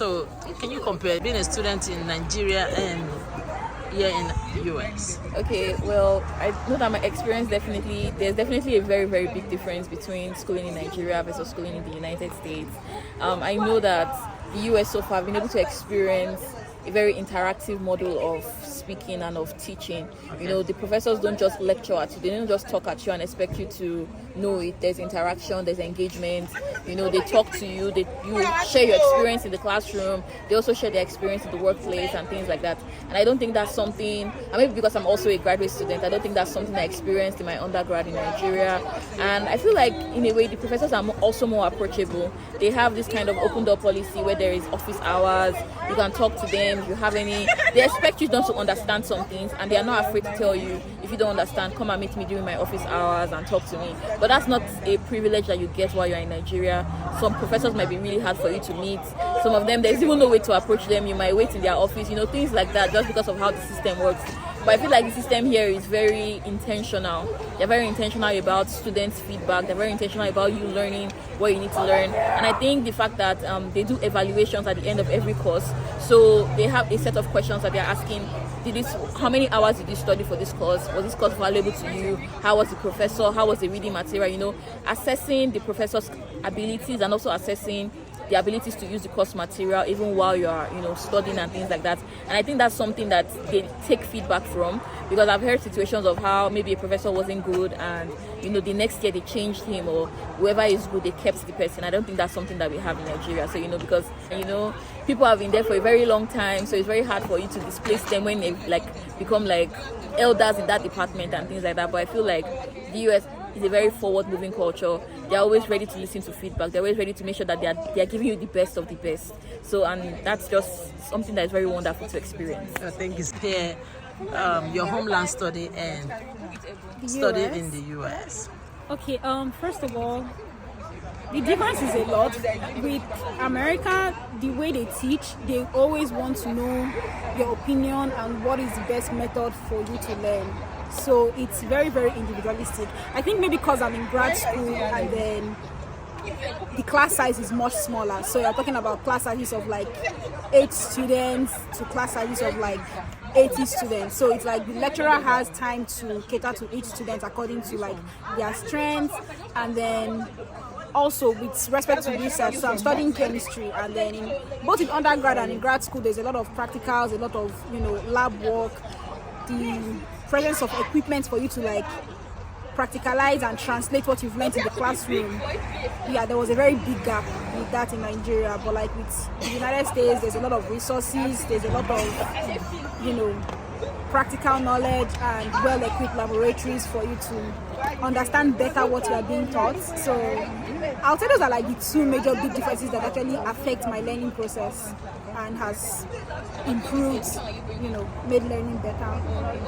So, can you compare being a student in Nigeria and here in the US? Okay, well, I know that my experience there's definitely a very, very big difference between schooling in Nigeria versus schooling in the United States. I know that the US so far have been able to experience a very interactive model of speaking and of teaching. You know, the professors don't just lecture at you, they don't just talk at you and expect you to know it. There's interaction, there's engagement. You know, they talk to you, you share your experience in the classroom, they also share their experience in the workplace and things like that. And I don't think that's something, and maybe because I'm also a graduate student, I don't think that's something I experienced in my undergrad in Nigeria. And I feel like in a way the professors are also more approachable. They have this kind of open door policy where there is office hours, you can talk to them if you have any, they expect you not to understand some things, and they are not afraid to tell you, if you don't understand, come and meet me during my office hours and talk to me. But that's not a privilege that you get while you're in Nigeria. Some professors might be really hard for you to meet. Some of them, there's even no way to approach them. You might wait in their office, you know, things like that, just because of how the system works. But I feel like the system here is very intentional. They're very intentional about students' feedback. They're very intentional about you learning what you need to learn. And I think the fact that they do evaluations at the end of every course, so they have a set of questions that they're asking. How many hours did you study for this course? Was this course valuable to you? How was the professor? How was the reading material? You know, assessing the professor's abilities and also assessing the abilities to use the course material even while you are, you know, studying and things like that. And I think that's something that they take feedback from, because I've heard situations of how maybe a professor wasn't good and, you know, the next year they changed him, or whoever is good, they kept the person. I don't think that's something that we have in Nigeria. So, you know, because, you know, people have been there for a very long time, so it's very hard for you to displace them when they become elders in that department and things like that. But I feel like the US is a very forward-moving culture. They're always ready to listen to feedback. They're always ready to make sure that they're giving you the best of the best. So, and that's just something that is very wonderful to experience. Thank you. Here, your homeland study and study in the US. Okay, first of all, the difference is a lot. With America, the way they teach, they always want to know your opinion and what is the best method for you to learn. So it's very, very individualistic. I think maybe because I'm in grad school and then the class size is much smaller. So you're talking about class sizes of 8 students to class sizes of 80 students. So it's like the lecturer has time to cater to each student according to their strengths. And then also with respect to research, so I'm studying chemistry, and then both in undergrad and in grad school, there's a lot of practicals, a lot of, you know, lab work, the presence of equipment for you to practicalize and translate what you've learned in the classroom. Yeah, there was a very big gap with that in Nigeria, but with the United States, there's a lot of resources, there's a lot of, you know, practical knowledge and well-equipped laboratories for you to understand better what you are being taught. So I'll say those are the two major big differences that actually affect my learning process and has improved, you know, made learning better.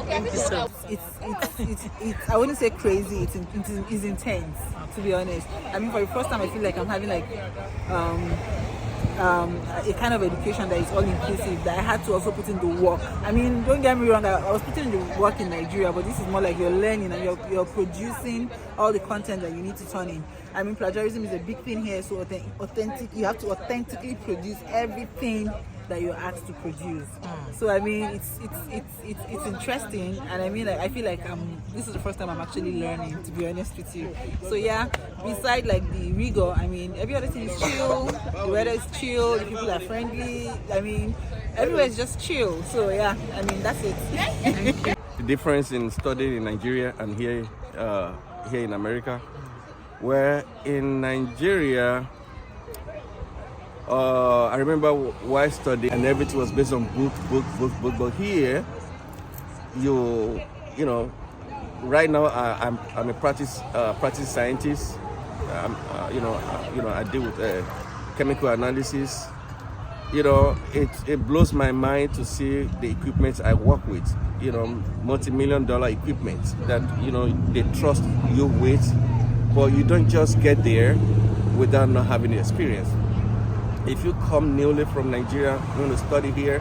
Thank you so much. It's I wouldn't say crazy, it's intense, to be honest. I mean, for the first time I feel like I'm having a kind of education that is all inclusive, that I had to also put in the work. I mean, don't get me wrong, I was putting in the work in Nigeria, but this is more like you're learning and you're producing all the content that you need to turn in. I mean, plagiarism is a big thing here, so you have to authentically produce everything that you're asked to produce. So I mean, it's interesting, and I mean, I feel like this is the first time I'm actually learning, to be honest with you. So yeah, beside the rigor, I mean, every other thing is chill. The weather is chill. The people are friendly. I mean, everywhere is just chill. So yeah, I mean, that's it. The difference in studying in Nigeria and here in America, where in Nigeria, I remember why I studied and everything was based on book. But here, you know, right now I'm a practice scientist. I deal with chemical analysis. You know, it blows my mind to see the equipment I work with. You know, multi-million-dollar equipment that, you know, they trust you with, but you don't just get there without not having the experience. If you come newly from Nigeria, you want to study here,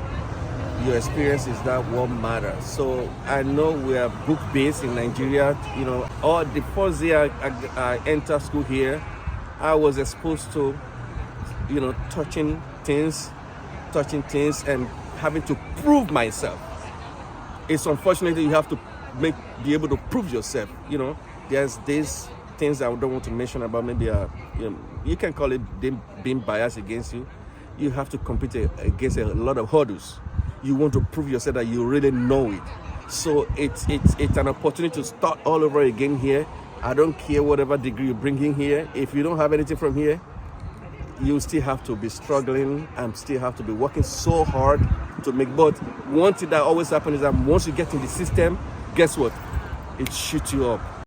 your experience is that what matters. So I know we are book-based in Nigeria. You know, all the first year I entered school here, I was exposed to, you know, touching things, touching things and having to prove myself. It's unfortunate that you have to be able to prove yourself. You know, there's these things I don't want to mention about maybe you can call it them being biased against you. You have to compete against a lot of hurdles. You want to prove yourself that you really know it. So it's an opportunity to start all over again here. I don't care whatever degree you bring in here. If you don't have anything from here, you still have to be struggling and still have to be working so hard to make. But one thing that always happens is that once you get in the system, guess what? It shoots you up.